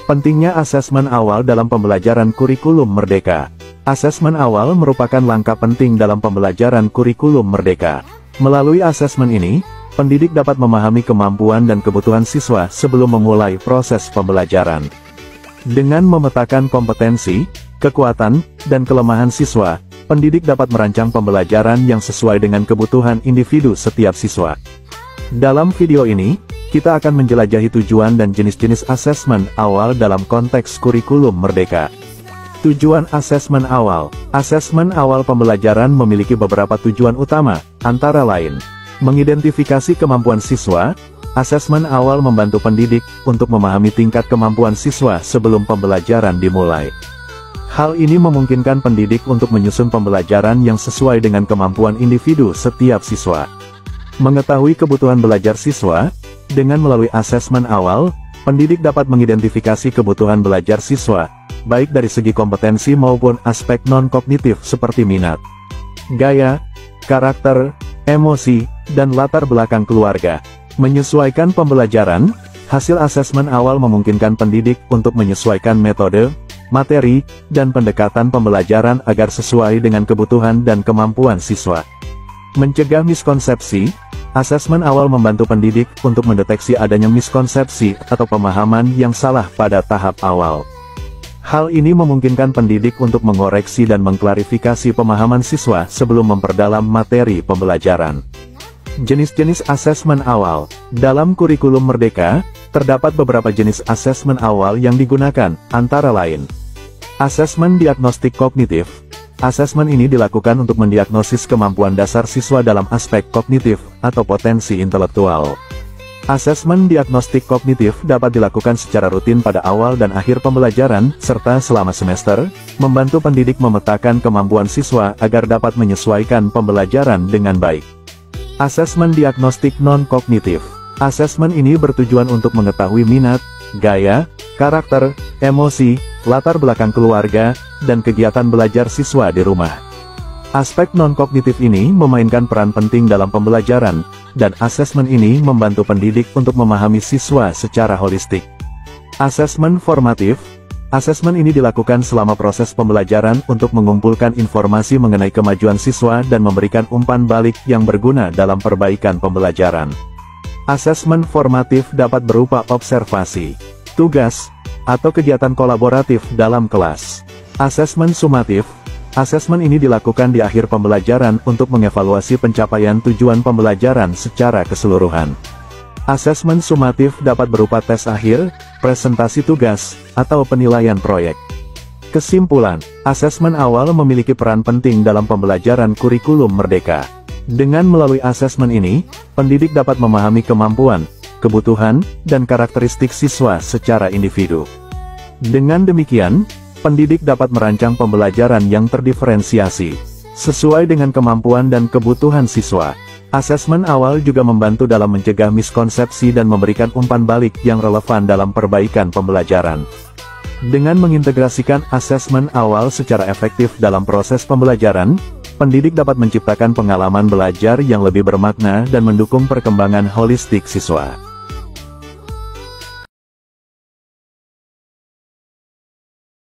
Pentingnya asesmen awal dalam pembelajaran kurikulum merdeka. Asesmen awal merupakan langkah penting dalam pembelajaran kurikulum merdeka. Melalui asesmen ini, pendidik dapat memahami kemampuan dan kebutuhan siswa sebelum memulai proses pembelajaran. Dengan memetakan kompetensi, kekuatan, dan kelemahan siswa, pendidik dapat merancang pembelajaran yang sesuai dengan kebutuhan individu setiap siswa. Dalam video ini, kita akan menjelajahi tujuan dan jenis-jenis asesmen awal dalam konteks kurikulum merdeka. Tujuan asesmen awal. Asesmen awal pembelajaran memiliki beberapa tujuan utama, antara lain, mengidentifikasi kemampuan siswa. Asesmen awal membantu pendidik untuk memahami tingkat kemampuan siswa sebelum pembelajaran dimulai. Hal ini memungkinkan pendidik untuk menyusun pembelajaran yang sesuai dengan kemampuan individu setiap siswa. Mengetahui kebutuhan belajar siswa, dengan melalui asesmen awal, pendidik dapat mengidentifikasi kebutuhan belajar siswa, baik dari segi kompetensi maupun aspek non-kognitif seperti minat, gaya, karakter, emosi, dan latar belakang keluarga. Menyesuaikan pembelajaran, hasil asesmen awal memungkinkan pendidik untuk menyesuaikan metode, materi, dan pendekatan pembelajaran agar sesuai dengan kebutuhan dan kemampuan siswa. Mencegah miskonsepsi, asesmen awal membantu pendidik untuk mendeteksi adanya miskonsepsi atau pemahaman yang salah pada tahap awal. Hal ini memungkinkan pendidik untuk mengoreksi dan mengklarifikasi pemahaman siswa sebelum memperdalam materi pembelajaran. Jenis-jenis asesmen awal. Dalam kurikulum merdeka, terdapat beberapa jenis asesmen awal yang digunakan, antara lain, asesmen diagnostik kognitif. Asesmen ini dilakukan untuk mendiagnosis kemampuan dasar siswa dalam aspek kognitif atau potensi intelektual. Asesmen diagnostik kognitif dapat dilakukan secara rutin pada awal dan akhir pembelajaran, serta selama semester, membantu pendidik memetakan kemampuan siswa agar dapat menyesuaikan pembelajaran dengan baik. Asesmen diagnostik non-kognitif. Asesmen ini bertujuan untuk mengetahui minat, gaya, karakter, emosi, latar belakang keluarga, dan kegiatan belajar siswa di rumah. Aspek non-kognitif ini memainkan peran penting dalam pembelajaran, dan asesmen ini membantu pendidik untuk memahami siswa secara holistik. Asesmen formatif. Asesmen ini dilakukan selama proses pembelajaran untuk mengumpulkan informasi mengenai kemajuan siswa dan memberikan umpan balik yang berguna dalam perbaikan pembelajaran. Asesmen formatif dapat berupa observasi, tugas, atau kegiatan kolaboratif dalam kelas. Asesmen sumatif. Asesmen ini dilakukan di akhir pembelajaran untuk mengevaluasi pencapaian tujuan pembelajaran secara keseluruhan. Asesmen sumatif dapat berupa tes akhir, presentasi tugas, atau penilaian proyek. Kesimpulan, asesmen awal memiliki peran penting dalam pembelajaran kurikulum merdeka. Dengan melalui asesmen ini, pendidik dapat memahami kemampuan, kebutuhan, dan karakteristik siswa secara individu. Dengan demikian, pendidik dapat merancang pembelajaran yang terdiferensiasi, sesuai dengan kemampuan dan kebutuhan siswa. Asesmen awal juga membantu dalam mencegah miskonsepsi dan memberikan umpan balik yang relevan dalam perbaikan pembelajaran. Dengan mengintegrasikan asesmen awal secara efektif dalam proses pembelajaran, pendidik dapat menciptakan pengalaman belajar yang lebih bermakna dan mendukung perkembangan holistik siswa.